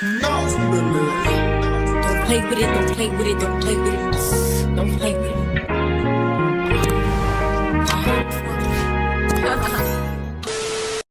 Don't play with it, don't play with it, don't play with it. Don't play with it.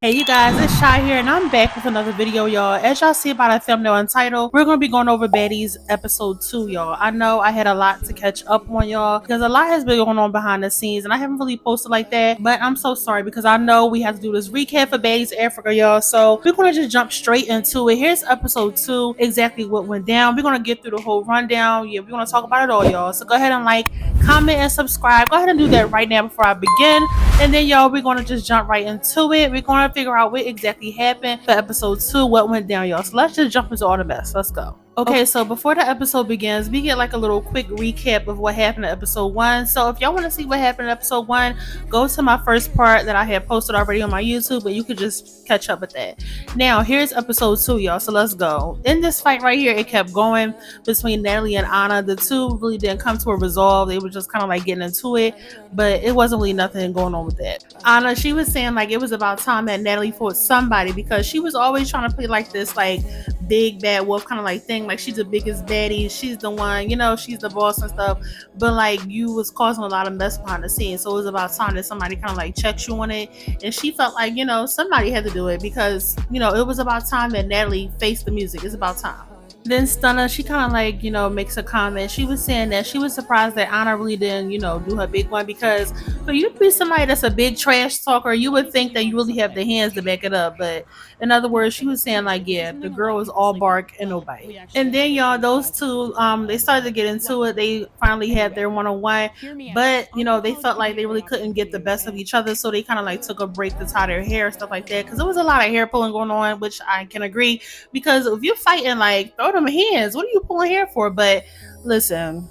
Hey you guys, it's Shy here and I'm back with another video, y'all. As y'all see by the thumbnail and title, we're going to be going over Baddies episode 2, y'all. I know I had a lot to catch up on, y'all, because a lot has been going on behind the scenes and I haven't really posted like that, but I'm so sorry because I know we have to do this recap for Baddies Africa, y'all. So we're going to just jump straight into it. Here's episode 2, exactly what went down. We're going to get through the whole rundown. Yeah, we're going to talk about it all, y'all. So go ahead and like, comment, and subscribe. Go ahead and do that right now before I begin. And then, y'all, we're going to just jump right into it. We're going to figure out what exactly happened for episode 2, what went down, y'all. So let's just jump into all the mess. Let's go. Okay, so before the episode begins, we get like a little quick recap of what happened in episode 1. So if y'all want to see what happened in episode 1, go to my first part that I had posted already on my YouTube, and you could just catch up with that. Now, here's episode 2, y'all. So let's go. In this fight right here, it kept going between Natalie and Anna. The two really didn't come to a resolve. They were just kind of like getting into it, but it wasn't really nothing going on with that. Anna, she was saying like it was about time that Natalie fought somebody because she was always trying to play like this like big bad wolf kind of like thing, like she's the biggest baddie, she's the one, you know, she's the boss and stuff, but like you was causing a lot of mess behind the scenes, so it was about time that somebody kind of like checks you on it, and she felt like, you know, somebody had to do it because, you know, it was about time that Natalie faced the music. It's about time. Then Stunner, she kind of like, you know, makes a comment. She was saying that she was surprised that Anna really didn't, you know, do her big one, because for you to be somebody that's a big trash talker, you would think that you really have the hands to back it up. But in other words, she was saying like, yeah, the girl was all bark and no bite. And then, y'all, those two, they started to get into it. They finally had their one-on-one, but you know, they felt like they really couldn't get the best of each other, so they kind of like took a break to tie their hair and stuff like that, because there was a lot of hair pulling going on, which I can agree, because if you're fighting, like, throw them hands. What are you pulling hair for? But listen,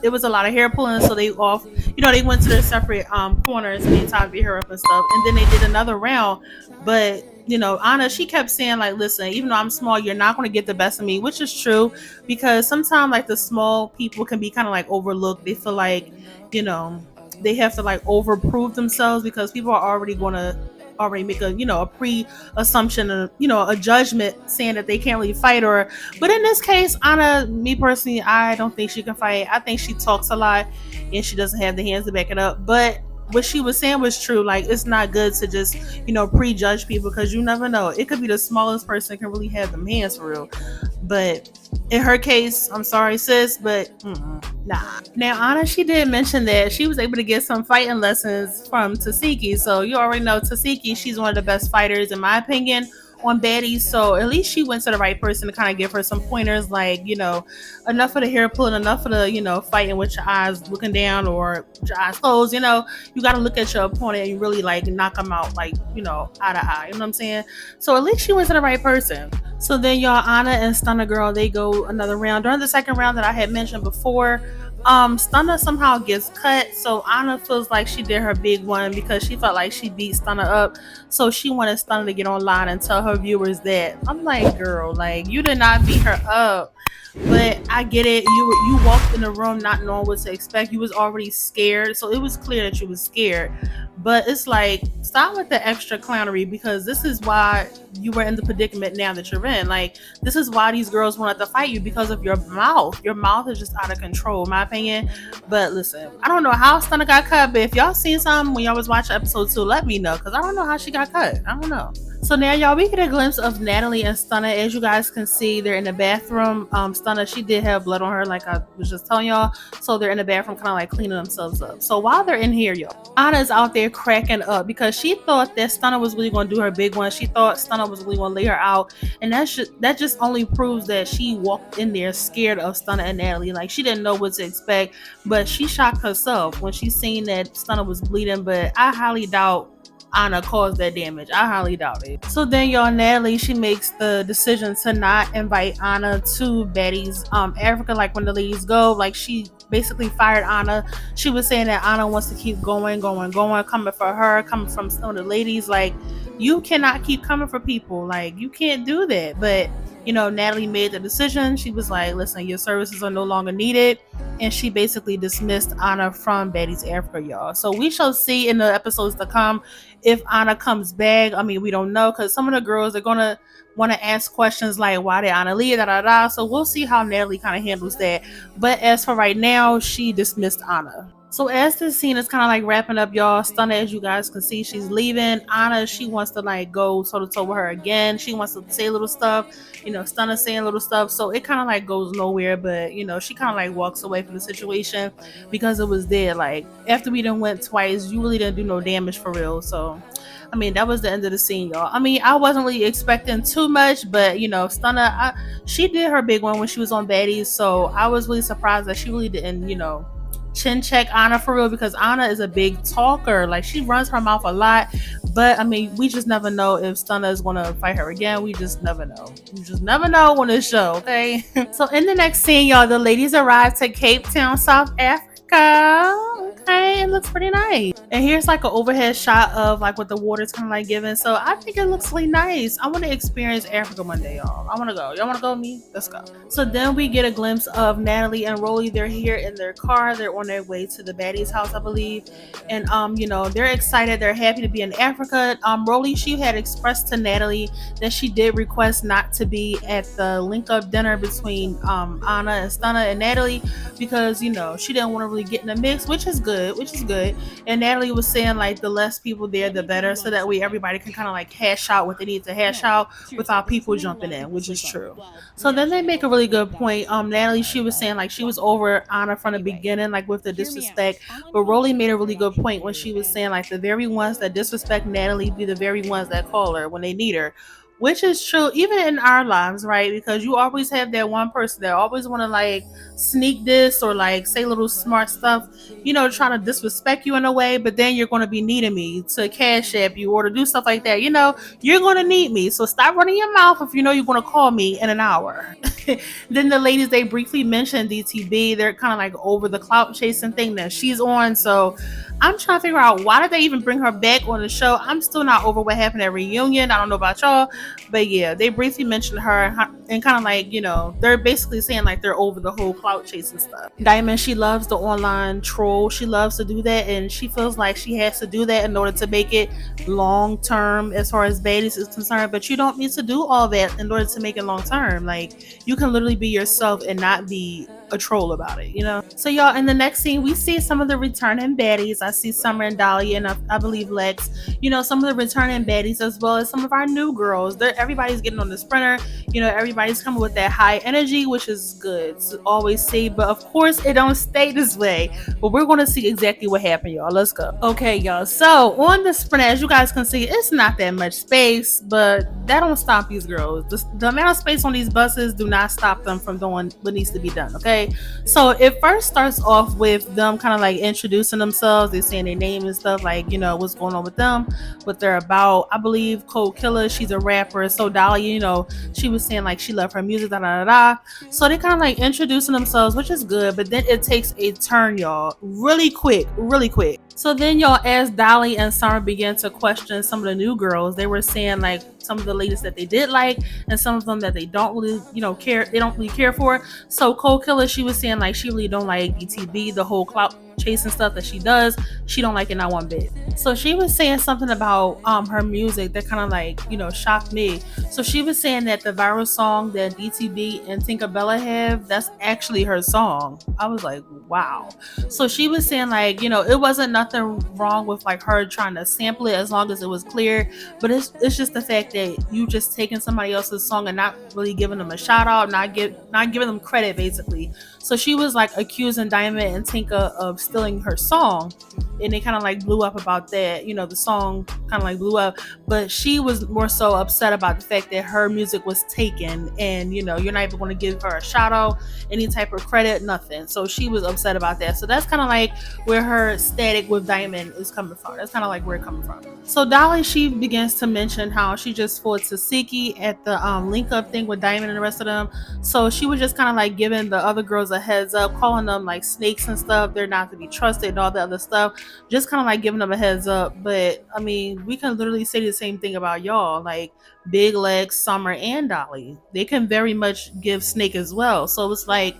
it was a lot of hair pulling, so they off, you know, they went to their separate corners and they tied their hair up and stuff, and then they did another round. But you know, Anna, she kept saying like, listen, even though I'm small, you're not going to get the best of me, which is true, because sometimes like the small people can be kind of like overlooked. They feel like, you know, they have to like overprove themselves because people are already going to already make a, you know, a pre-assumption, you know, a judgment saying that they can't really fight. Or but in this case, Anna, me personally, I don't think she can fight. I think she talks a lot and she doesn't have the hands to back it up. But what she was saying was true. Like, it's not good to just, you know, prejudge people, because you never know. It could be the smallest person can really have them hands for real. But in her case, I'm sorry, sis, but nah. Now, Anna, she did mention that she was able to get some fighting lessons from Tasiki. So you already know Tasiki, she's one of the best fighters, in my opinion, on Baddies. So at least she went to the right person to kind of give her some pointers, like, you know, enough of the hair pulling, enough of the, you know, fighting with your eyes looking down or your eyes closed. You know, you got to look at your opponent and you really like knock them out, like, you know, eye to eye. You know what I'm saying? So at least she went to the right person. So then, y'all, Anna and Stunner Girl, they go another round. During the second round that I had mentioned before, Stunner somehow gets cut, so Anna feels like she did her big one because she felt like she beat Stunner up, so she wanted Stunner to get online and tell her viewers that. I'm like, girl, like, you did not beat her up. But I get it. You walked in the room not knowing what to expect. You was already scared, so it was clear that you was scared. But it's like, stop with the extra clownery, because this is why you were in the predicament now that you're in. Like, this is why these girls wanted to fight you, because of your mouth. Your mouth is just out of control, in my opinion. But listen, I don't know how Stunner got cut, but if y'all seen something when y'all was watching episode 2, let me know, because I don't know how she got cut. I don't know. So now, y'all, we get a glimpse of Natalie and Stunner. As you guys can see, they're in the bathroom. Stunner, she did have blood on her, like I was just telling y'all. So they're in the bathroom kind of like cleaning themselves up. So while they're in here, y'all, Anna's out there cracking up because she thought that Stunner was really going to do her big one. She thought Stunner was really going to lay her out. And that just only proves that she walked in there scared of Stunner and Natalie. Like, she didn't know what to expect. But she shocked herself when she seen that Stunner was bleeding. But I highly doubt Anna caused that damage. I highly doubt it. So then, y'all, Natalie, she makes the decision to not invite Anna to Baddies Africa, like when the ladies go. Like, she basically fired Anna. She was saying that Anna wants to keep going, coming for her, coming from some of the ladies. Like, you cannot keep coming for people. Like, you can't do that. But, you know, Natalie made the decision. She was like, listen, your services are no longer needed. and she basically dismissed Anna from Baddies Africa, y'all. So we shall see in the episodes to come if Anna comes back. I mean, we don't know, because some of the girls are gonna want to ask questions like, why did Anna leave, da da da. So we'll see how Natalie kind of handles that. But as for right now, she dismissed Anna. So as this scene is kind of like wrapping up, y'all, Stunner, as you guys can see, she's leaving. Anna, she wants to like go toe to toe with her again. She wants to say little stuff, Stunner saying little stuff. So it kind of like goes nowhere, but she kind of like walks away from the situation because it was there. Like after we done went twice, you really didn't do no damage for real. So I mean, that was the end of the scene, y'all. I mean, I wasn't really expecting too much, but Stunner, she did her big one when she was on Baddies, so I was really surprised that she really didn't, chin check Anna for real, because Anna is a big talker. Like, she runs her mouth a lot, but I mean, we just never know if Stunner is gonna fight her again. We just never know. You just never know on this show, okay? So in the next scene, y'all, the ladies arrive to Cape Town, South Africa. Okay, it looks pretty nice. And here's like an overhead shot of like what the water's kind of like giving. So I think it looks really nice. I want to experience Africa one day, y'all. I want to go. Y'all want to go with me? Let's go. So then we get a glimpse of Natalie and Rolly. They're here in their car. They're on their way to the Baddies house, I believe. And they're excited. They're happy to be in Africa. Rolly, she had expressed to Natalie that she did request not to be at the link-up dinner between Anna and Stunner and Natalie, because she didn't want to really get in the mix, which is good. And Natalie was saying like the less people there, the better, so that way everybody can kind of like hash out what they need to hash out without people jumping in, which is true. So then they make a really good point. Natalie, she was saying like she was over Anna from the beginning, like with the disrespect, but Rolly made a really good point when she was saying like the very ones that disrespect Natalie be the very ones that call her when they need her. Which is true even in our lives, right? Because you always have that one person that always want to like sneak this or like say little smart stuff, trying to disrespect you in a way, but then you're going to be needing me to cash app you or to do stuff like that. You're going to need me. So stop running your mouth if you know you're going to call me in an hour. Then the ladies, they briefly mentioned DTB. They're kind of like over the clout chasing thing that she's on. So I'm trying to figure out, why did they even bring her back on the show? I'm still not over what happened at Reunion. I don't know about y'all, but yeah, they briefly mentioned her and kind of like, they're basically saying like they're over the whole clout chasing stuff. Diamond, she loves the online troll. She loves to do that, and she feels like she has to do that in order to make it long term as far as Baddies is concerned. But you don't need to do all that in order to make it long term. Like, you can literally be yourself and not be a troll about it. So y'all, in the next scene, we see some of the returning baddies. I see Summer and Dolly, and I believe Lex. Some of the returning baddies, as well as some of our new girls. Everybody's getting on the sprinter. Everybody's coming with that high energy, which is good to always see. But of course, it don't stay this way. But we're going to see exactly what happened, y'all. Let's go. Okay, y'all. So on the sprinter, as you guys can see, it's not that much space, but that don't stop these girls. The amount of space on these buses do not stop them from doing what needs to be done. Okay. So it first starts off with them kind of like introducing themselves. They're saying their name and stuff, like, what's going on with them, what they're about. I believe Cold Killer, she's a rapper. So Dolly, she was saying like she loved her music, da da da da. So they kind of like introducing themselves, which is good. But then it takes a turn, y'all, really quick. So then, y'all, as Dolly and Summer began to question some of the new girls, they were saying like some of the ladies that they did like, and some of them that they don't really, care. They don't really care for. So Cold Killer, she was saying like she really don't like DTB, the whole clout chasing stuff that she does. She don't like it not one bit. So she was saying something about her music that kind of like shocked me. So she was saying that the viral song that DTB and Tinkerbella have, that's actually her song. I was like, wow. So she was saying like, it wasn't nothing wrong with like her trying to sample it as long as it was clear, but it's just the fact that you just taking somebody else's song and not really giving them a shout out, not giving them credit, basically. So she was like accusing Diamond and Tinka of stealing her song, and they kind of like blew up about that. The song kind of like blew up, but she was more so upset about the fact that her music was taken, and you're not even going to give her a shout out, any type of credit, nothing. So she was upset about that. So that's kind of like where her static with Diamond is coming from. That's kind of like where it's coming from. So Dolly, she begins to mention how she just fought Tasiki at the link up thing with Diamond and the rest of them. So she was just kind of like giving the other girls a heads up, calling them like snakes and stuff. They're not to be trusted and all the other stuff. Just kind of like giving them a heads up. But I mean, we can literally say the same thing about y'all, like Big Legs, Summer, and Dolly. They can very much give snake as well. So it's like,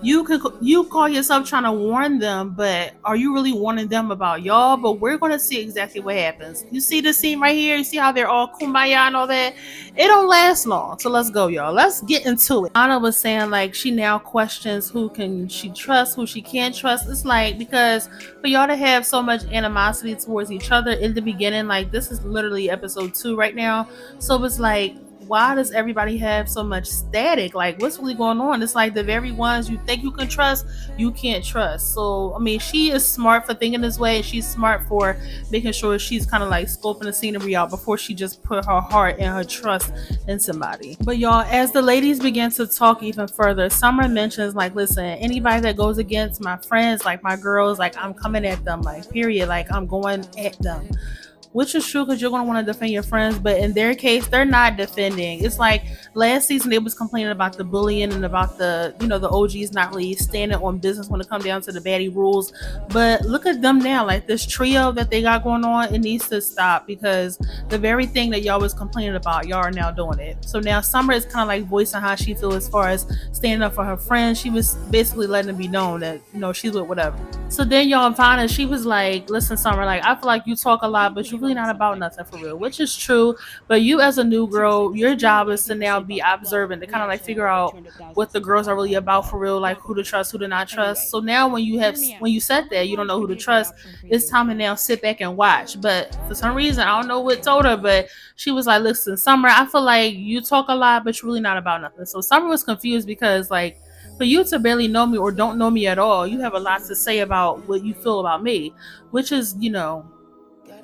you call yourself trying to warn them, but are you really warning them about y'all? But we're gonna see exactly what happens. You see the scene right here. You see how they're all kumbaya and all that. It don't last long. So let's go, y'all. Let's get into it. Anna was saying like she now questions who can she trust, who she can't trust. It's like because for y'all to have so much animosity towards each other in the beginning, like this is literally episode 2 right now. So it's like why does everybody have so much static? Like, what's really going on? It's like the very ones you think you can trust, you can't trust. So, I mean, she is smart for thinking this way. She's smart for making sure she's kind of like scoping the scenery out before she just put her heart and her trust in somebody. But y'all, as the ladies begin to talk even further, Summer mentions like, listen, anybody that goes against my friends, like my girls, like I'm coming at them, like period, like I'm going at them, which is true because you're going to want to defend your friends, but in their case they're not defending. It's like last season they was complaining about the bullying and about the the OGs not really standing on business when it comes down to the baddie rules. But look at them now, like this trio that they got going on, it needs to stop because the very thing that y'all was complaining about, y'all are now doing it. So now Summer is kind of like voicing how she feels as far as standing up for her friends. She was basically letting it be known that she's with whatever. So then y'all find her, she was like, listen Summer, like I feel like you talk a lot but you really not about nothing for real, which is true. But you as a new girl, your job is to now be observant to kind of like figure out what the girls are really about for real, like who to trust, who to not trust. So now when you said that you don't know who to trust, it's time to now sit back and watch. But for some reason, I don't know what told her, but she was like, listen Summer, I feel like you talk a lot but you're really not about nothing. So Summer was confused because like for you to barely know me or don't know me at all, you have a lot to say about what you feel about me, which is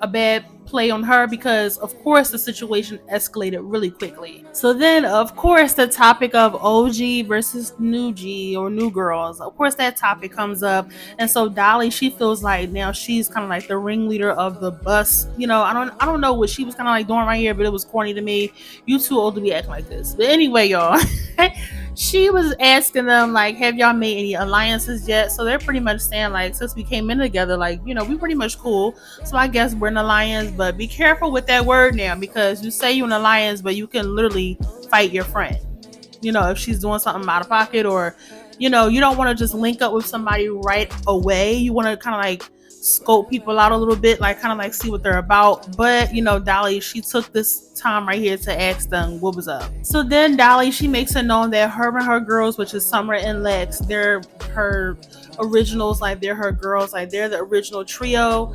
a bad play on her because of course the situation escalated really quickly. So then of course the topic of OG versus new G or new girls, of course that topic comes up. And so Dolly, she feels like now she's kind of like the ringleader of the bus. I don't know what she was kind of like doing right here, but it was corny to me. You too old to be acting like this. But anyway, y'all, she was asking them like, have y'all made any alliances yet? So they're pretty much saying like, since we came in together, like we pretty much cool, so I guess we're an alliance. But be careful with that word now because you say you're an alliance but you can literally fight your friend, if she's doing something out of pocket, or you don't want to just link up with somebody right away. You want to kind of like scope people out a little bit, like kind of like see what they're about. But Dolly, she took this time right here to ask them what was up. So then Dolly, she makes it known that her and her girls, which is Summer and Lex, they're her originals, like they're her girls, like they're the original trio.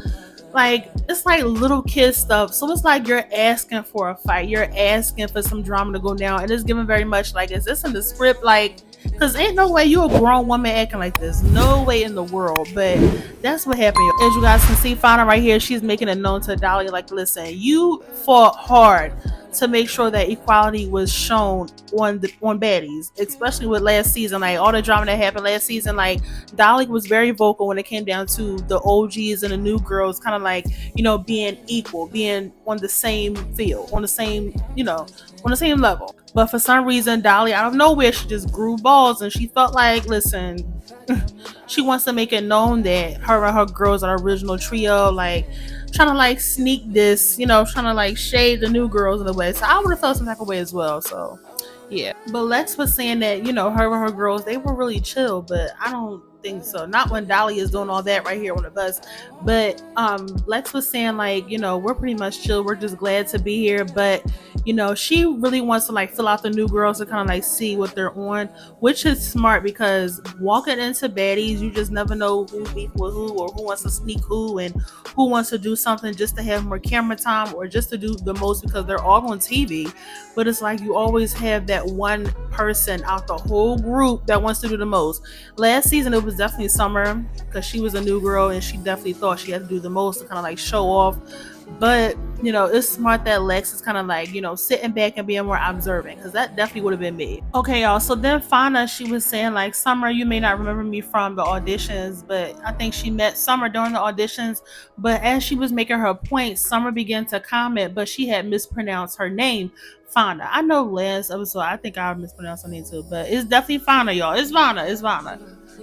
Like it's like little kid stuff. So it's like you're asking for a fight, you're asking for some drama to go down, and it's given very much like, is this in the script? Like, because ain't no way you a grown woman acting like this, no way in the world. But that's what happened. As you guys can see, Fauna right here, she's making it known to Dolly like, listen, you fought hard to make sure that equality was shown on Baddies, especially with last season. Like all the drama that happened last season, like Dolly was very vocal when it came down to the OGs and the new girls kind of like being equal, being on the same field, on the same on the same level. But for some reason, Dolly out of nowhere, she just grew balls and she felt like, listen, she wants to make it known that her and her girls are the original trio, like trying to like sneak this, trying to like shade the new girls in a way. So I would have felt some type of way as well. So yeah. But Lex was saying that, her and her girls, they were really chill, but I don't think so. Not when Dolly is doing all that right here on the bus. But Lex was saying like, we're pretty much chill. We're just glad to be here. But she really wants to like fill out the new girls to kind of like see what they're on, which is smart because walking into Baddies, you just never know who beef with who or who wants to sneak who and who wants to do something just to have more camera time or just to do the most because they're all on TV. But it's like you always have that one person out the whole group that wants to do the most. Last season it was definitely Summer because she was a new girl and she definitely thought she had to do the most to kind of like show off. But it's smart that Lex is kind of like sitting back and being more observant, because that definitely would have been me. Okay, y'all, so then Fauna, she was saying like, Summer, you may not remember me from the auditions, but I think she met Summer during the auditions. But as she was making her point, Summer began to comment, but she had mispronounced her name, Fauna. I know last episode I think I mispronounced her name too, but it's definitely Fauna, y'all. It's Fauna.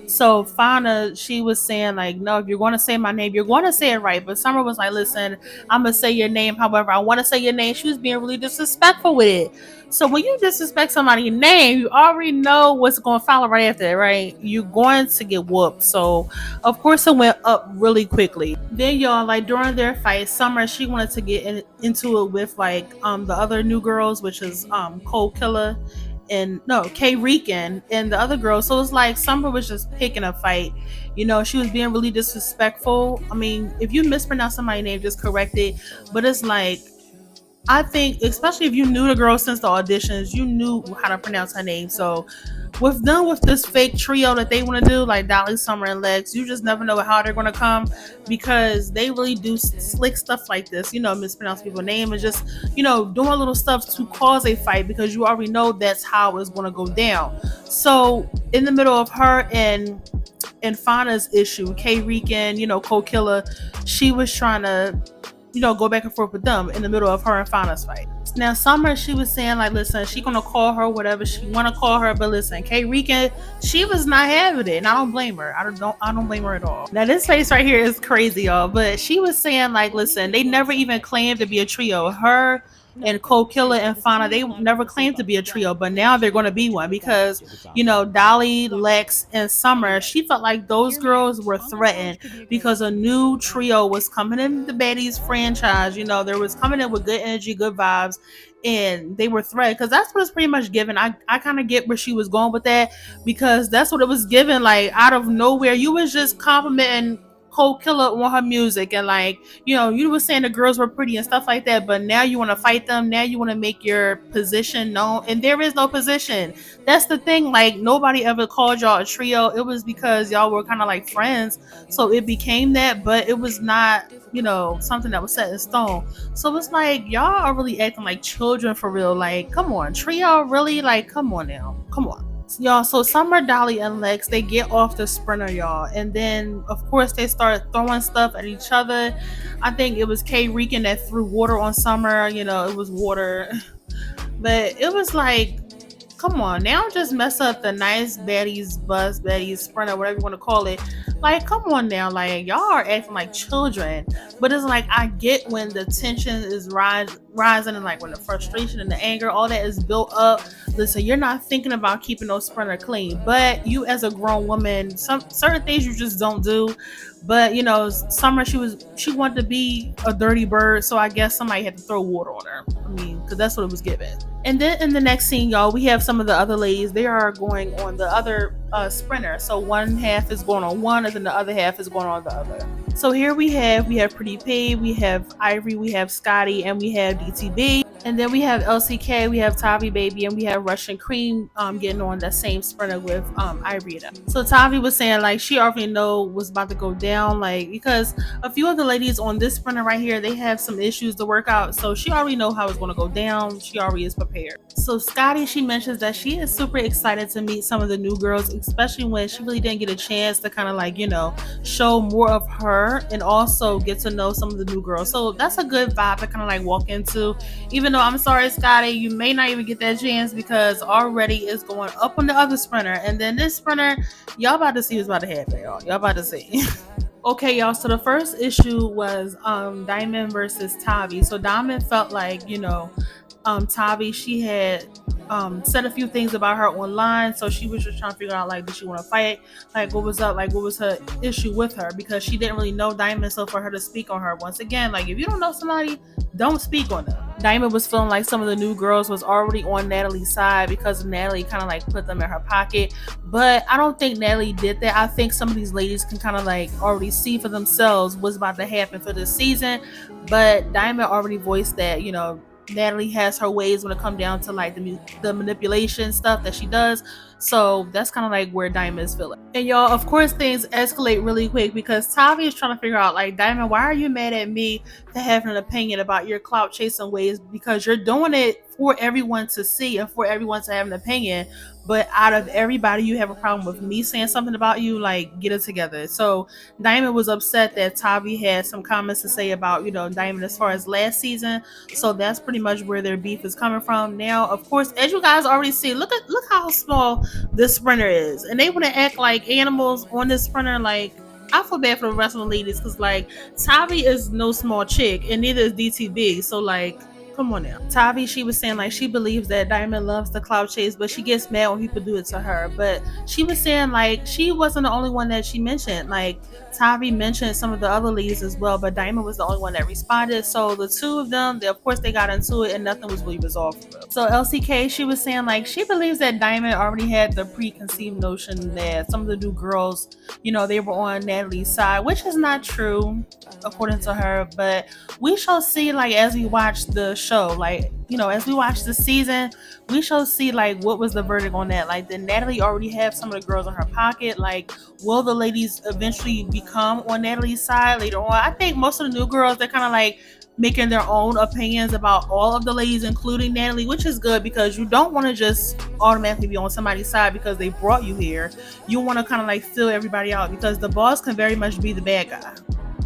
So Fauna, she was saying like, no, if you're going to say my name, you're going to say it right. But Summer was like, listen, I'm gonna say your name name. However, I want to say your name. She was being really disrespectful with it. So when you disrespect somebody's name, you already know what's going to follow right after that, right? You're going to get whooped. So of course it went up really quickly. Then y'all, like during their fight, Summer, she wanted to get into it with like the other new girls, which is Cold Killer and no K Rican and the other girl. So it's like Summer was just picking a fight. You know, she was being really disrespectful. I mean, if you mispronounce somebody's name, just correct it. But it's like, I think, especially if you knew the girl since the auditions, you knew how to pronounce her name. So with this fake trio that they want to do, like Dolly, Summer, and Lex, you just never know how they're gonna come, because they really do slick stuff like this. You know, mispronounce people's name and just, you know, doing little stuff to cause a fight, because you already know that's how it's gonna go down. So in the middle of her and Fauna's issue, K Rican, you know, Cold Killer, she was trying to, you know, go back and forth with them in the middle of her and Fauna's fight. Now Summer, she was saying like, listen, she gonna call her whatever she wanna call her, but listen, K Rican, she was not having it, and I don't blame her. I don't blame her at all. Now this face right here is crazy, y'all, but she was saying like, listen, they never even claimed to be a trio. Her and Cold Killer and Fauna, they never claimed to be a trio, but now they're going to be one, because, you know, Dolly, Lex, and Summer, she felt like those girls were threatened because a new trio was coming in the Baddies franchise. You know, there was coming in with good energy, good vibes, and they were threatened, because that's what it's pretty much given. I kind of get where she was going with that, because that's what it was given. Like out of nowhere, you was just complimenting Cold Killer on her music, and like, you know, you were saying the girls were pretty and stuff like that, but now you want to fight them. Now you want to make your position known, and there is no position. That's the thing. Like nobody ever called y'all a trio. It was because y'all were kind of like friends, so it became that, but it was not, you know, something that was set in stone. So it's like y'all are really acting like children for real. Like, come on, trio, really? Like, come on now, come on. Y'all, so Summer, Dolly, and Lex, they get off the sprinter, y'all, and then of course they start throwing stuff at each other. I think it was K Rican that threw water on Summer. You know, it was water, but it was like, come on now, just mess up the nice Baddies bus, Baddies sprinter, whatever you want to call it. Like, come on now, like y'all are acting like children. But it's like, I get when the tension is rising, and like when the frustration and the anger, all that is built up. Listen, you're not thinking about keeping those sprinter clean, but you as a grown woman, some certain things you just don't do. But you know, Summer, she wanted to be a dirty bird, so I guess somebody had to throw water on her. I mean, because that's what it was given. And then in the next scene, y'all, we have some of the other ladies. They are going on the other sprinter. So one half is going on one, and then the other half is going on the other. So here we have Pretty P, we have Ivory, we have Scotty, and we have DTB. And then we have LCK, we have Tavi Baby, and we have Russian Cream getting on that same sprinter with Ivory and them. So Tavi was saying like she already know what's about to go down, like because a few of the ladies on this sprinter right here, they have some issues to work out. So she already know how it's going to go down. She already is prepared. So Scotty, she mentions that she is super excited to meet some of the new girls, especially when she really didn't get a chance to kind of like, you know, show more of her and also get to know some of the new girls. So that's a good vibe to kind of like walk into. Even though I'm sorry, Scotty, you may not even get that chance, because already it's going up on the other sprinter, and then this sprinter, y'all about to see what's about to happen, y'all about to see. Okay, y'all, so the first issue was Diamond versus Tavi. So Diamond felt like, you know, Tavi, she had said a few things about her online, so she was just trying to figure out like, did she want to fight, like what was up, like what was her issue with her, because she didn't really know Diamond. So for her to speak on her, once again, like if you don't know somebody, don't speak on them. Diamond was feeling like some of the new girls was already on Natalie's side, because Natalie kind of like put them in her pocket, but I don't think Natalie did that. I think some of these ladies can kind of like already see for themselves what's about to happen for this season, but Diamond already voiced that, you know, Natalie has her ways when it comes down to like the manipulation stuff that she does. So that's kind of like where Diamond is feeling. And y'all, of course, things escalate really quick, because Tavi is trying to figure out like, Diamond, why are you mad at me to have an opinion about your clout chasing ways? Because you're doing it for everyone to see and for everyone to have an opinion. But out of everybody, you have a problem with me saying something about you? Like, get it together. So Diamond was upset that Tavi had some comments to say about, you know, Diamond as far as last season. So that's pretty much where their beef is coming from. Now, of course, as you guys already see, look how small this sprinter is, and they want to act like animals on this sprinter. Like, I feel bad for the rest of the ladies because like Tavi is no small chick and neither is DTB. So like, come on now. Tavi, she was saying like she believes that Diamond loves the cloud chase, but she gets mad when people do it to her. But she was saying like she wasn't the only one that she mentioned. Like Tavi mentioned some of the other ladies as well, but Diamond was the only one that responded. So the two of them, of course, they got into it and nothing was really resolved. So LCK, she was saying like she believes that Diamond already had the preconceived notion that some of the new girls, they were on Natalie's side, which is not true according to her. But we shall see, like, as we watch the show, like, as we watch the season, we shall see like what was the verdict on that. Like, did Natalie already have some of the girls in her pocket? Like, will the ladies eventually become on Natalie's side later on? I think most of the new girls, they're kind of like making their own opinions about all of the ladies, including Natalie, which is good because you don't want to just automatically be on somebody's side because they brought you here. You want to kind of like fill everybody out because the boss can very much be the bad guy.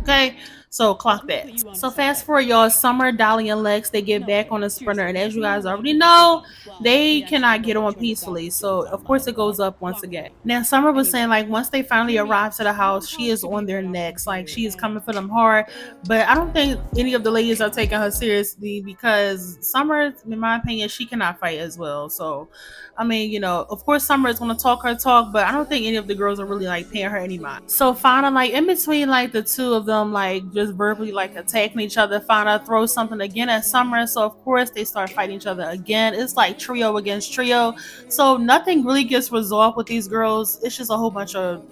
Okay, so clock that. So fast forward, y'all. Summer, Dolly, and Lex, they get back on the sprinter, and as you guys already know, they cannot get on peacefully. So of course it goes up once again. Now Summer was saying like once they finally arrive to the house, she is on their necks. Like she is coming for them hard. But I don't think any of the ladies are taking her seriously because Summer, in my opinion, she cannot fight as well. So I mean, of course Summer is gonna talk her talk, but I don't think any of the girls are really like paying her any mind. So Fauna, like in between like the two of them like just verbally like attacking each other, Fauna throws something again at Summer. So of course they start fighting each other again. It's like trio against trio. So nothing really gets resolved with these girls. It's just a whole bunch of,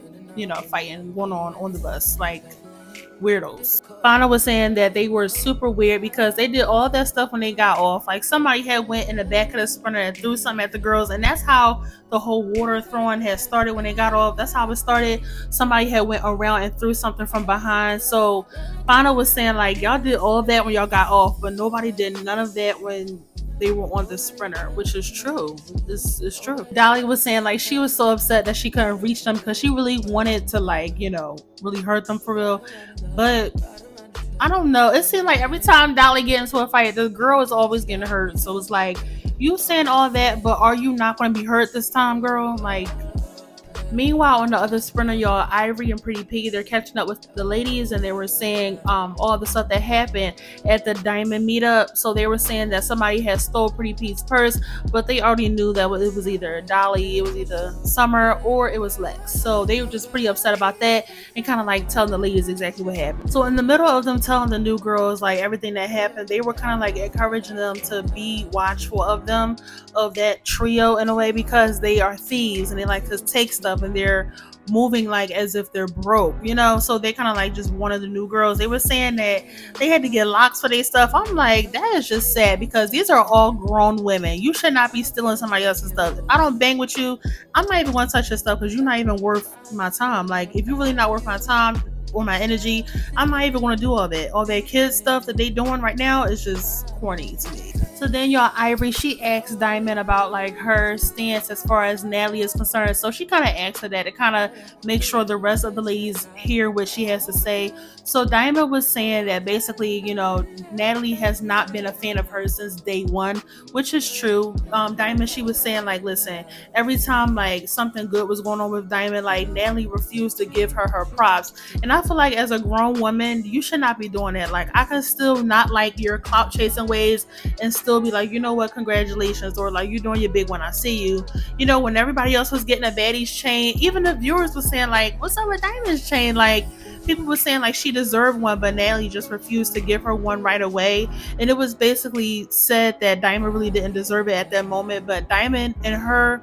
fighting going on the bus. Like weirdos. Fauna was saying that they were super weird because they did all that stuff when they got off. Like somebody had went in the back of the sprinter and threw something at the girls, and that's how the whole water throwing had started when they got off. That's how it started. Somebody had went around and threw something from behind. So Fauna was saying like y'all did all of that when y'all got off, but nobody did none of that when they were on the sprinter, which is true. This is true. Dolly was saying like she was so upset that she couldn't reach them because she really wanted to like, really hurt them for real. But I don't know. It seemed like every time Dolly get into a fight, the girl is always getting hurt. So it's like, you saying all that, but are you not going to be hurt this time, girl? Like, meanwhile, on the other sprinter, y'all, Ivory and Pretty Piggy, they're catching up with the ladies, and they were saying all the stuff that happened at the Diamond meetup. So they were saying that somebody had stole Pretty Piggy's purse, but they already knew that it was either Dolly, it was either Summer, or it was Lex. So they were just pretty upset about that and kind of like telling the ladies exactly what happened. So in the middle of them telling the new girls like everything that happened, they were kind of like encouraging them to be watchful of them, of that trio in a way, because they are thieves and they like to take stuff and they're moving like as if they're broke, so they kind of like just one of the new girls. They were saying that they had to get locks for their stuff. I'm like, that is just sad because these are all grown women. You should not be stealing somebody else's stuff. If I don't bang with you, I'm not even going to touch your stuff because you're not even worth my time. Like, if you're really not worth my time or my energy, I'm not even going to do all that. All that kid stuff that they doing right now is just corny to me. So then y'all, Ivory, she asked Diamond about like her stance as far as Natalie is concerned. So she kind of asked her that to kind of make sure the rest of the ladies hear what she has to say. So Diamond was saying that basically, Natalie has not been a fan of her since day one, which is true. Diamond, she was saying like, listen, every time like something good was going on with Diamond, like Natalie refused to give her props. And I feel like as a grown woman, you should not be doing that. Like, I can still not like your clout chasing ways and still be like, you know what, congratulations, or like, you're doing your big one, I see you. When everybody else was getting a Baddies chain, even the viewers were saying like, what's up with Diamond's chain? Like, people were saying like she deserved one, but Natalie just refused to give her one right away. And it was basically said that Diamond really didn't deserve it at that moment, but Diamond, in her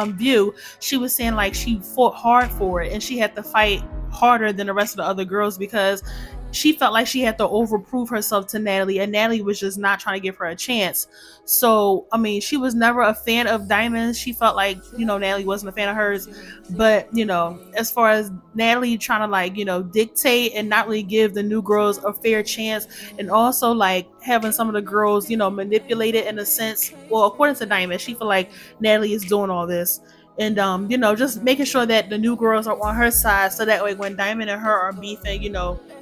view, she was saying like she fought hard for it and she had to fight harder than the rest of the other girls because she felt like she had to overprove herself to Natalie, and Natalie was just not trying to give her a chance. So, I mean, she was never a fan of Diamond. She felt like, Natalie wasn't a fan of hers. But, as far as Natalie trying to like, dictate and not really give the new girls a fair chance, and also like having some of the girls, manipulated in a sense. Well, according to Diamond, she felt like Natalie is doing all this. And, just making sure that the new girls are on her side so that way when Diamond and her are beefing,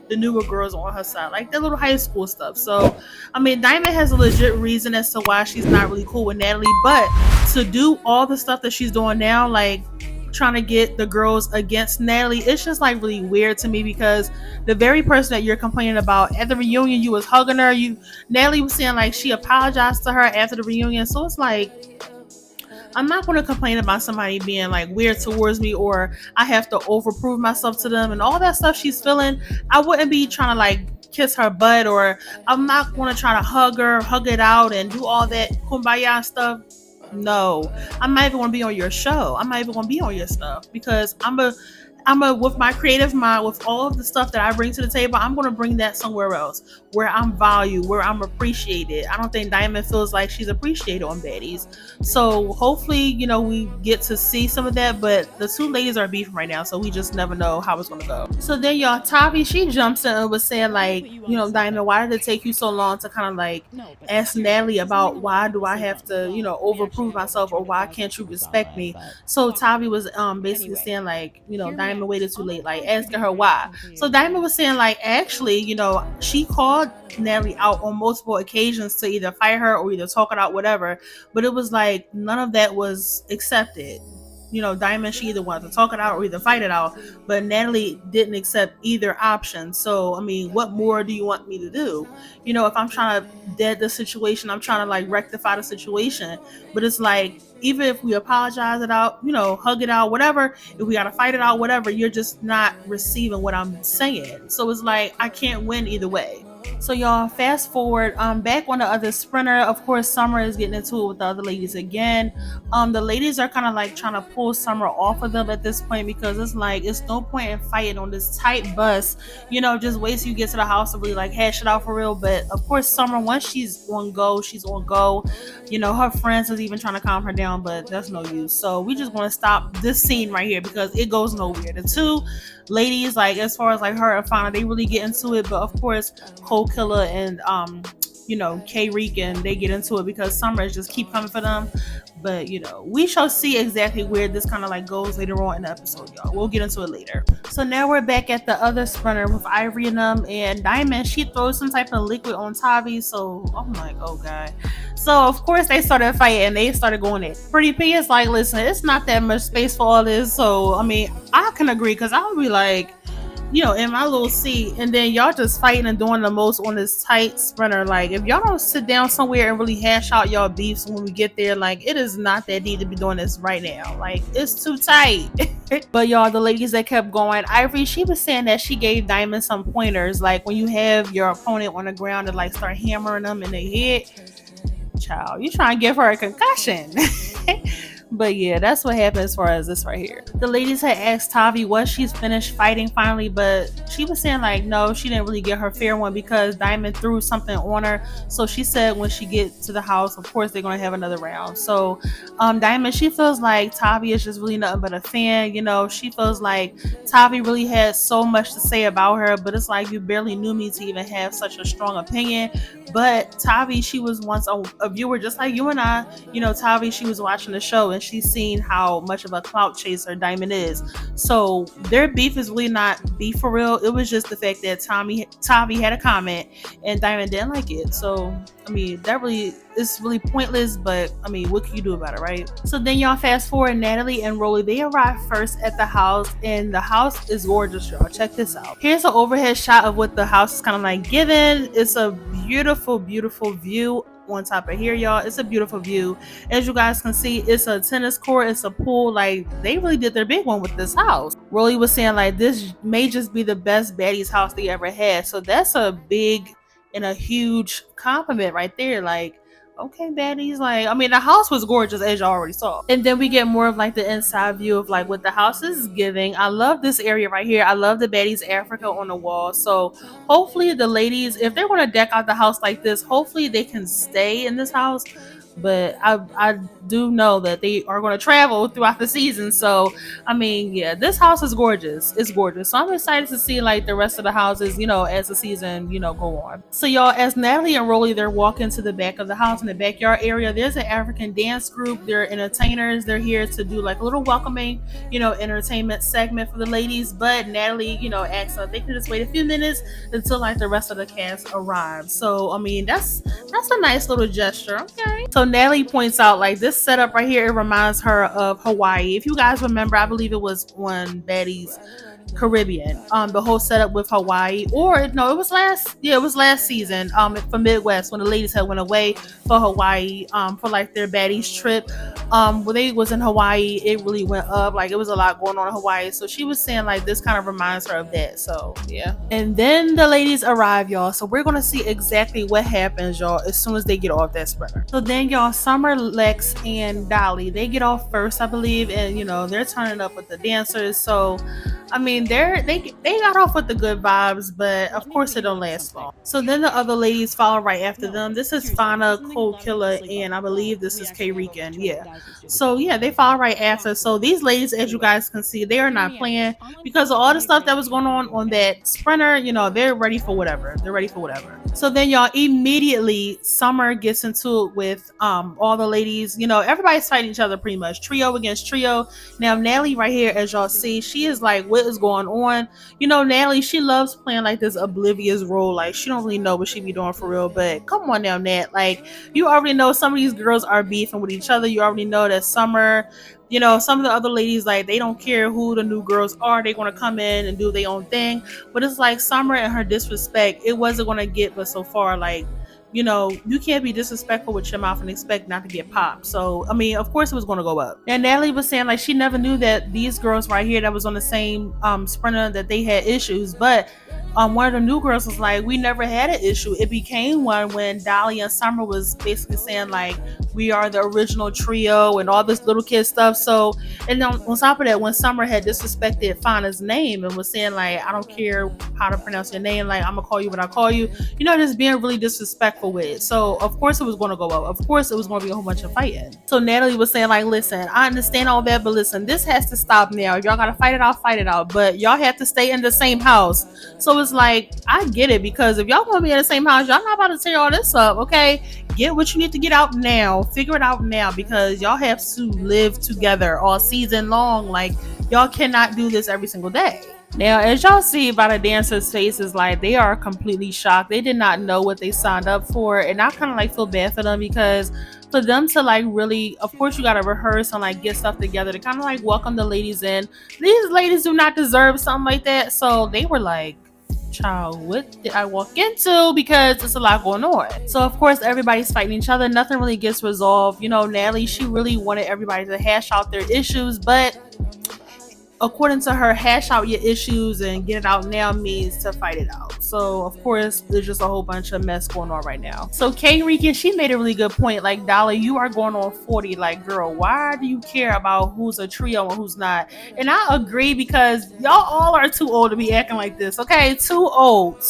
the newer girls are on her side, like the little high school stuff. So, I mean, Diamond has a legit reason as to why she's not really cool with Natalie, but to do all the stuff that she's doing now, like, trying to get the girls against Natalie. It's just like really weird to me because the very person that you're complaining about at the reunion, you was hugging her. Natalie was saying like she apologized to her after the reunion. So it's like, I'm not going to complain about somebody being like weird towards me or I have to overprove myself to them and all that stuff she's feeling. I wouldn't be trying to like kiss her butt, or I'm not going to try to hug her, hug it out and do all that kumbaya stuff. No, I'm not even going to be on your show. I'm not even going to be on your stuff because with my creative mind, with all of the stuff that I bring to the table, I'm going to bring that somewhere else where I'm valued, where I'm appreciated. I don't think Diamond feels like she's appreciated on Baddies. So hopefully, we get to see some of that, but the two ladies are beefing right now, so we just never know how it's going to go. So then y'all, Tavi, she jumps in and was saying like, Diamond, why did it take you so long to kind of like ask Natalie about why do I have to, overprove myself, or why can't you respect me? So Tavi was basically saying like, Diamond waited too late, like asking her why. So Diamond was saying like, actually, she called Natalie out on multiple occasions to either fight her or either talk it out, whatever, but it was like none of that was accepted. Diamond, she either wanted to talk it out or either fight it out, but Natalie didn't accept either option. So I mean, what more do you want me to do? If I'm trying to dead the situation, I'm trying to like rectify the situation, but it's like, even if we apologize it out, hug it out, whatever, if we gotta fight it out, whatever, you're just not receiving what I'm saying. So it's like, I can't win either way. So y'all, fast forward, back on the other sprinter, of course Summer is getting into it with the other ladies again. The ladies are kind of like trying to pull Summer off of them at this point, because it's like, it's no point in fighting on this tight bus, just wait till you get to the house to really like hash it out for real. But of course Summer, once she's on go, her friends is even trying to calm her down, but that's no use. So we just want to stop this scene right here because it goes nowhere. The two ladies, like as far as like her and Fauna, they really get into it, but of course Cold Killer and K Reek, they get into it because Summer just keep coming for them. But we shall see exactly where this kind of like goes later on in the episode, y'all. We'll get into it later. So now we're back at the other sprinter with Ivory and them, and Diamond, she throws some type of liquid on Tavi. So I'm like, oh god. So of course they started fighting and they started going at Pretty P. Is like, listen, it's not that much space for all this. So I mean, I can agree, because I would be like, in my little seat, and then y'all just fighting and doing the most on this tight sprinter. Like, if y'all don't sit down somewhere and really hash out y'all beefs when we get there, like, it is not that deep to be doing this right now. Like, it's too tight. But y'all, the ladies that kept going, Ivory, she was saying that she gave Diamond some pointers, like when you have your opponent on the ground and like start hammering them in the head, child, you trying to give her a concussion. But yeah, that's what happened as far as this right here. The ladies had asked Tavi was she's finished fighting finally, but she was saying like, no, she didn't really get her fair one because Diamond threw something on her. So she said when she gets to the house, of course they're going to have another round. So Diamond, she feels like Tavi is just really nothing but a fan. She feels like Tavi really had so much to say about her, but it's like, you barely knew me to even have such a strong opinion. But Tavi, she was once a viewer just like you and I. Tavi, she was watching the show and she's seen how much of a clout chaser Diamond is. So their beef is really not beef for real. It was just the fact that Tavi had a comment and Diamond didn't like it. So I mean, that really is really pointless, but I mean, what can you do about it, right? So then y'all fast forward, Natalie and Rolly, they arrive first at the house, and the house is gorgeous, y'all. Check this out. Here's an overhead shot of what the house is kind of like given. It's a beautiful, beautiful view on top of here, y'all. It's a beautiful view. As you guys can see, it's a tennis court, it's a pool. Like, they really did their big one with this house. Rolly was saying like, this may just be the best Baddies house they ever had. So that's a big and a huge compliment right there. Like, okay, Baddies, like, I mean, the house was gorgeous, as you already saw. And then we get more of like the inside view of like what the house is giving. I love this area right here. I love the Baddies Africa on the wall. So hopefully the ladies, if they're going to deck out the house like this, hopefully they can stay in this house. But I do know that they are going to travel throughout the season. So I mean, yeah, this house is gorgeous. It's gorgeous. So I'm excited to see like the rest of the houses, as the season, go on. So y'all, as Natalie and Rolly, they're walking to the back of the house in the backyard area, there's an African dance group. They're entertainers. They're here to do like a little welcoming, entertainment segment for the ladies. But Natalie, asks if they can just wait a few minutes until like the rest of the cast arrives. So I mean, that's a nice little gesture. Okay. So Natalie points out like this setup right here, it reminds her of Hawaii. If you guys remember, I believe it was on Baddies Caribbean. The whole setup with Hawaii, or no, it was last season. For Midwest when the ladies had went away for Hawaii, for like their baddies trip. When they was in Hawaii, it really went up. Like it was a lot going on in Hawaii. So she was saying like this kind of reminds her of that. So yeah. And then the ladies arrive, y'all. So we're gonna see exactly what happens, y'all, as soon as they get off that sprinter. So then y'all, Summer, Lex, and Dolly, they get off first, I believe, and they're turning up with the dancers. So I mean, they got off with the good vibes, but of course it don't last long. So then the other ladies follow right after them. This is Fauna, Cold Killer, and I believe this is K Rican. Yeah. So yeah, they follow right after. So these ladies, as you guys can see, they are not playing because of all the stuff that was going on that sprinter. They're ready for whatever. They're ready for whatever. So then y'all, immediately Summer gets into it with all the ladies. Everybody's fighting each other pretty much, trio against trio. Now Natalie right here, as y'all see, she is like, what is going on? Natalie, she loves playing like this oblivious role, like she don't really know what she be doing for real. But come on now, Nat, like you already know some of these girls are beefing with each other. You already know that Summer, some of the other ladies, like they don't care who the new girls are, they want to come in and do their own thing. But it's like Summer and her disrespect, it wasn't going to get but so far. Like you can't be disrespectful with your mouth and expect not to get popped. So, I mean, of course it was going to go up. And Natalie was saying like she never knew that these girls right here that was on the same sprinter, that they had issues. But one of the new girls was like, we never had an issue. It became one when Dolly and Summer was basically saying like, we are the original trio and all this little kid stuff. So, and then on top of that, when Summer had disrespected Fauna's name and was saying like, I don't care how to pronounce your name, like I'm gonna call you what I call you, just being really disrespectful with it. So of course it was going to go up. Of course it was going to be a whole bunch of fighting. So Natalie was saying like, listen, I understand all that, but listen, this has to stop now. Y'all gotta fight it out, but y'all have to stay in the same house. So it's like, I get it, because if y'all gonna be in the same house, y'all not about to tear all this up, okay? Get what you need to get out now. Figure it out now, because y'all have to live together all season long. Like y'all cannot do this every single day. Now, as y'all see by the dancers' faces, like they are completely shocked. They did not know what they signed up for, and I kind of like feel bad for them, because for them to like really, of course you got to rehearse and like get stuff together to kind of like welcome the ladies in. These ladies do not deserve something like that. So they were like, child, what did I walk into? Because it's a lot going on. So of course everybody's fighting each other. Nothing really gets resolved. Natalie, she really wanted everybody to hash out their issues, but according to her, hash out your issues and get it out now means to fight it out. So of course there's just a whole bunch of mess going on right now. So K Rican, she made a really good point. Like, Dolly, you are going on 40. Like, girl, why do you care about who's a trio and who's not? And I agree, because y'all all are too old to be acting like this. Okay, too old.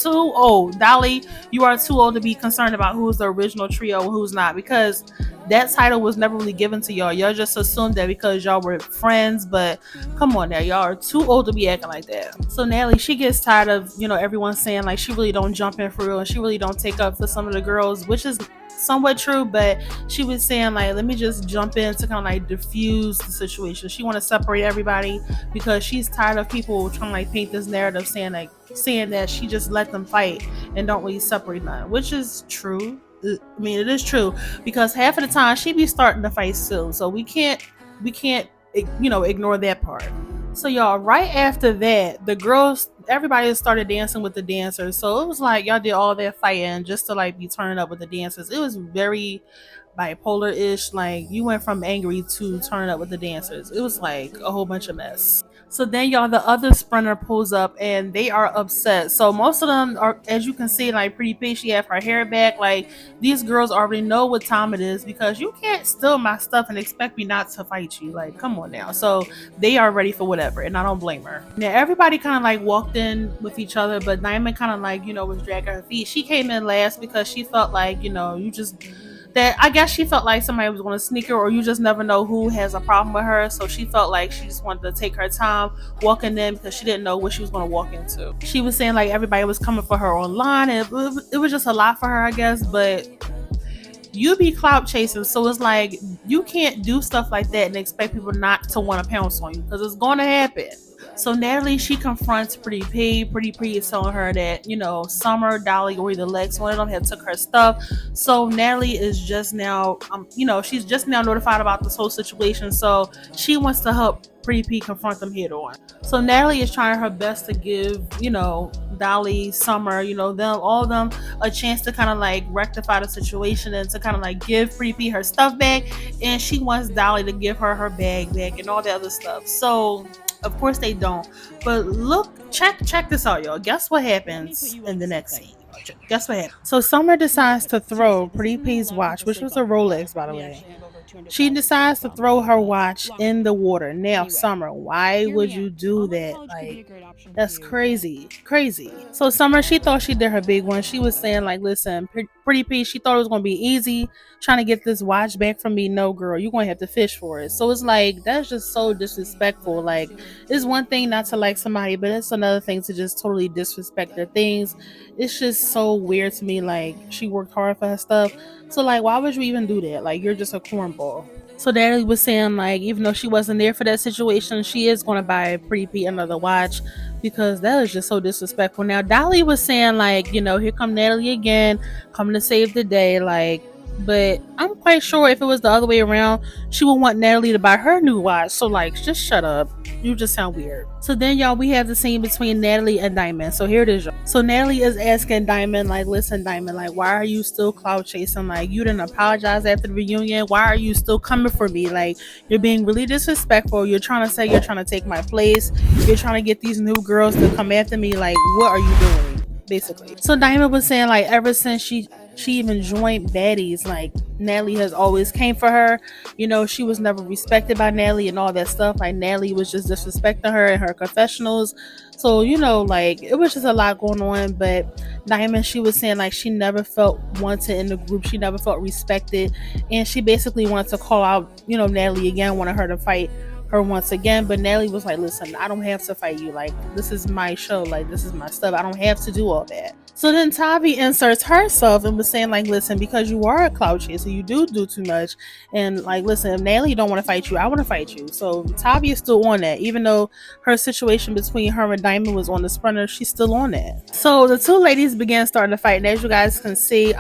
Dolly, you are too old to be concerned about who's the original trio and who's not, because that title was never really given to y'all. Y'all just assumed that because y'all were friends, but come on now, y'all are too old to be acting like that. So Natalie, she gets tired of everyone saying like she really don't jump in for real and she really don't take up for some of the girls, which is somewhat true, but she was saying like, let me just jump in to kind of like diffuse the situation. She want to separate everybody because she's tired of people trying to like paint this narrative saying that she just let them fight and don't really separate none, which is true. I mean, it is true, because half of the time she be starting to fight too. So we can't ignore that part. So y'all, right after that, the girls, everybody started dancing with the dancers. So it was like y'all did all that fighting just to like be turning up with the dancers. It was very bipolar-ish. Like you went from angry to turning up with the dancers. It was like a whole bunch of mess. So then y'all, the other sprinter pulls up and they are upset. So most of them are, as you can see, like Pretty Pig, she have her hair back. Like these girls already know what time it is, because you can't steal my stuff and expect me not to fight you. Like, come on now. So they are ready for whatever, and I don't blame her. Now everybody kind of like walked in with each other, but Naima kind of like, was dragging her feet. She came in last because she felt like, I guess she felt like somebody was going to sneak her, or you just never know who has a problem with her. So she felt like she just wanted to take her time walking in, because she didn't know what she was going to walk into. She was saying like everybody was coming for her online, and it was just a lot for her, I guess. But you be clout chasing, so it's like you can't do stuff like that and expect people not to want to pounce on you because it's going to happen. So Natalie, she confronts Pretty P. Pretty P is telling her that, Summer, Dolly, or either Lex, one of them had took her stuff. So Natalie is just now, she's just now notified about this whole situation. So she wants to help Pretty P confront them head on. So Natalie is trying her best to give, Dolly, Summer, them, all of them, a chance to kind of like rectify the situation and to kind of like give Pretty P her stuff back. And she wants Dolly to give her her bag back and all that other stuff. So of course they don't. But look, check this out, y'all. Guess what happens in the next scene? Guess what happens? So Summer decides to throw Pretty P's watch, which was a Rolex, by the way. She decides to throw her watch in the water. Now, Summer, why would you do that? Like, that's crazy. Crazy. So Summer, she thought she did her big one. She was saying, like, listen, Pretty P, she thought it was going to be easy trying to get this watch back from me. No, girl, you're going to have to fish for it. So it's like, that's just so disrespectful. Like, it's one thing not to like somebody, but it's another thing to just totally disrespect their things. It's just so weird to me. Like, she worked hard for her stuff. So, like, why would you even do that? Like, you're just a cornball. So Daddy was saying, like, even though she wasn't there for that situation, she is going to buy Pretty P another watch because that is just so disrespectful. Now, Dolly was saying, like, here come Natalie again, coming to save the day, like, but I'm quite sure if it was the other way around, she would want Natalie to buy her new watch. So, like, just shut up. You just sound weird. So then, y'all, we have the scene between Natalie and Diamond. So here it is, y'all. So Natalie is asking Diamond, like, listen, Diamond, like, why are you still clout chasing? Like, you didn't apologize after the reunion. Why are you still coming for me? Like, you're being really disrespectful. You're trying to say you're trying to take my place. You're trying to get these new girls to come after me. Like, what are you doing? Basically. So Diamond was saying, like, ever since she even joined Baddies, like, Natalie has always came for her. She was never respected by Natalie and all that stuff. Like, Natalie was just disrespecting her in her confessionals. So, like, it was just a lot going on. But Diamond, she was saying, like, she never felt wanted in the group. She never felt respected. And she basically wanted to call out, Natalie again, wanted her to fight her once again. But Natalie was like, listen, I don't have to fight you. Like, this is my show. Like, this is my stuff. I don't have to do all that. So then Tavi inserts herself and was saying, like, listen, because you are a clout chaser, you do too much. And, like, listen, if Natalie don't want to fight you, I want to fight you. So Tavi is still on that. Even though her situation between her and Diamond was on the sprinter, she's still on that. So the two ladies began starting to fight. And as you guys can see,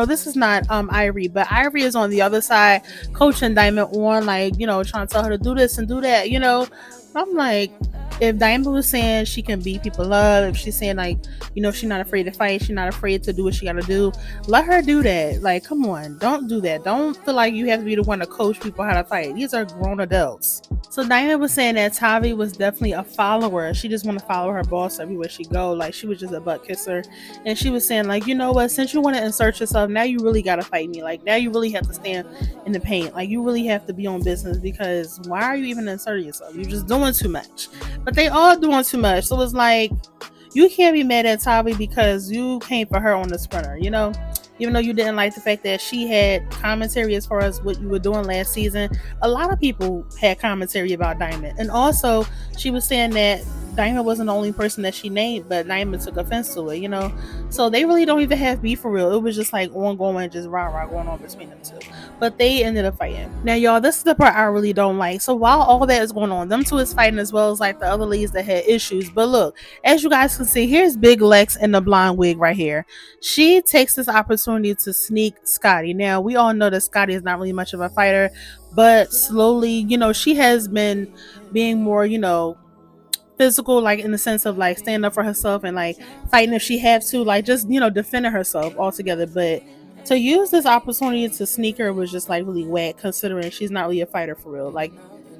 this is not Ivory, but Ivory is on the other side, coaching Diamond on, like, trying to tell her to do this and do that, I'm like, if Diamond was saying she can beat people up, if she's saying, like, she's not afraid to fight, she's not afraid to do what she gotta do, let her do that. Like, come on, don't do that. Don't feel like you have to be the one to coach people how to fight. These are grown adults. So Diamond was saying that Tavi was definitely a follower. She just want to follow her boss everywhere she go. Like, she was just a butt kisser. And she was saying, like, you know what, since you want to insert yourself, now you really gotta fight me. Like, now you really have to stand in the paint. Like, you really have to be on business, because why are you even inserting yourself? You're just doing too much. But they all doing too much. So it's like, you can't be mad at Tavi because you came for her on the sprinter, even though you didn't like the fact that she had commentary as far as what you were doing last season. A lot of people had commentary about Diamond. And also, she was saying that Diamond wasn't the only person that she named, but Diamond took offense to it, So they really don't even have beef for real. It was just like ongoing, just rah-rah going on between them two. But they ended up fighting. Now, y'all, this is the part I really don't like. So while all that is going on, them two is fighting as well as, like, the other ladies that had issues. But look, as you guys can see, here's Big Lex in the blonde wig right here. She takes this opportunity to sneak Scotty. Now, we all know that Scotty is not really much of a fighter, but slowly, she has been being more, physical, like, in the sense of, like, standing up for herself and, like, fighting if she had to, like, just, defending herself altogether. But to use this opportunity to sneak her was just, like, really whack, considering she's not really a fighter for real. Like,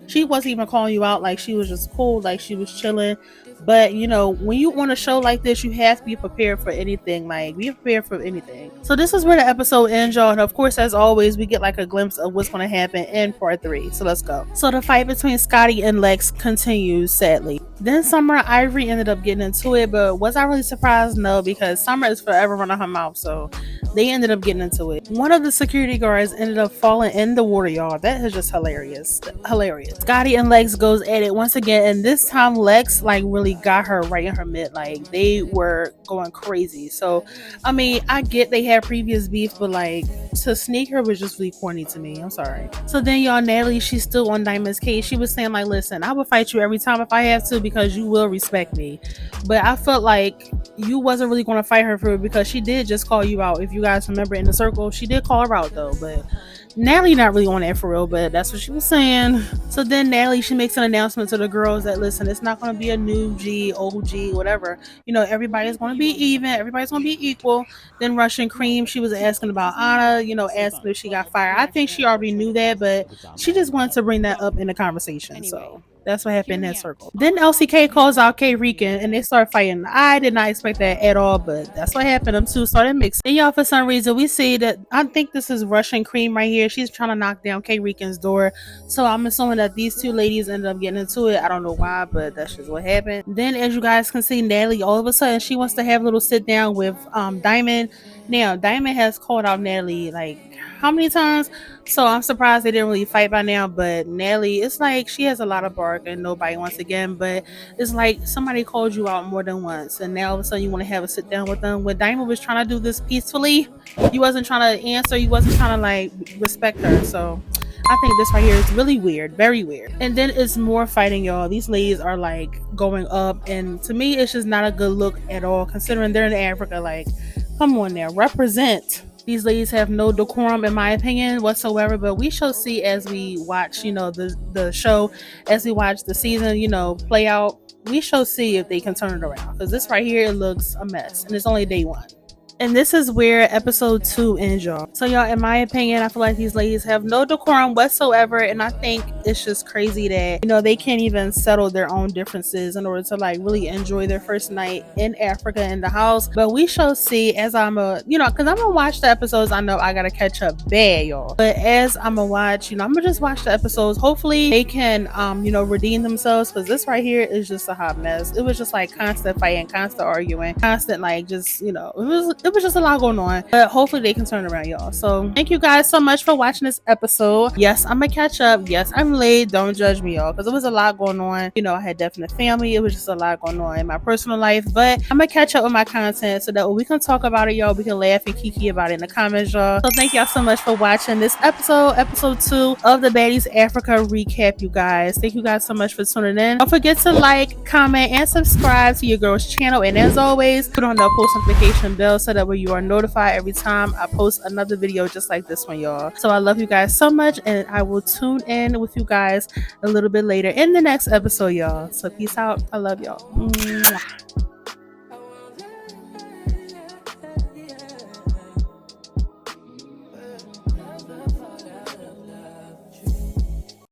she wasn't even calling you out. Like, she was just cool, like, she was chilling. But when you want a show like this, you have to be prepared for anything. Like, be prepared for anything. So this is where the episode ends, y'all. And of course, as always, we get, like, a glimpse of what's going to happen in part 3. So let's go. So the fight between Scotty and Lex continues, sadly. Then Summer, Ivory ended up getting into it, but was I really surprised? No, because Summer is forever running her mouth. So they ended up getting into it. One of the security guards ended up falling in the water, y'all. That is just hilarious. Hilarious. Scotty and Lex goes at it once again, and this time Lex, like, really literally got her right in her mid. Like, they were going crazy. So I mean, I get they had previous beef, but like, to sneak her was just really corny to me. I'm sorry. So then y'all, Natalie, she's still on Diamond's case. She was saying like, listen, I will fight you every time if I have to, because you will respect me. But I felt like you wasn't really going to fight her for it, because she did just call you out. If you guys remember in the circle, she did call her out though. But Natalie not really on that for real, but that's what she was saying. So then Natalie, she makes an announcement to the girls that, listen, it's not going to be a new G, old G, whatever. You know, everybody's going to be even. Everybody's going to be equal. Then Russian Cream, she was asking about Anna, you know, asking if she got fired. I think she already knew that, but she just wanted to bring that up in the conversation. So that's what happened in that circle. Then LCK calls out K Rican and they start fighting. I did not expect that at all, but that's what happened. Them two started mixing. And y'all, for some reason, we see that, I think this is Russian Cream right here. She's trying to knock down K Rican's door. So I'm assuming that these two ladies ended up getting into it. I don't know why, but that's just what happened. Then, as you guys can see, Natalie, all of a sudden, she wants to have a little sit down with Diamond. Now, Diamond has called out Natalie like how many times? So I'm surprised they didn't really fight by now. But Natalie, it's like she has a lot of bark and nobody wants again. But it's like somebody called you out more than once, and now all of a sudden you want to have a sit down with them. When Diamond was trying to do this peacefully, you wasn't trying to answer. You wasn't trying to like respect her. So I think this right here is really weird, very weird. And then it's more fighting, y'all. These ladies are like going up, and to me, it's just not a good look at all, considering they're in Africa. Like, come on now, represent. These ladies have no decorum, in my opinion, whatsoever. But we shall see as we watch, you know, the show, as we watch the season, you know, play out. We shall see if they can turn it around, because this right here, it looks a mess, and it's only day one. And this is where episode 2 ends, y'all. So y'all, in my opinion, I feel like these ladies have no decorum whatsoever, and I think it's just crazy that, you know, they can't even settle their own differences in order to like really enjoy their first night in Africa in the house. But we shall see as I'm you know, because I'm gonna watch the episodes. I know I gotta catch up bad, y'all, but as I'm gonna watch, you know, I'm gonna just watch the episodes. Hopefully they can you know, redeem themselves, because this right here is just a hot mess. It was just like constant fighting, constant arguing, constant like just, you know, it was just a lot going on, but hopefully they can turn around, y'all. So thank you guys so much for watching this episode. Yes, I'm gonna catch up. Yes, I'm late. Don't judge me, y'all, because it was a lot going on. You know, I had definite family. It was just a lot going on in my personal life, but I'm gonna catch up with my content so that we can talk about it, y'all. We can laugh and kiki about it in the comments, y'all. So thank y'all so much for watching this episode 2 of the Baddies Africa recap, you guys. Thank you guys so much for tuning in. Don't forget to like, comment, and subscribe to your girl's channel, and as always, put on the post notification bell so that way you are notified every time I post another video just like this one, y'all. So I love you guys so much, and I will tune in with you guys a little bit later in the next episode, y'all. So peace out. I love y'all. Mwah.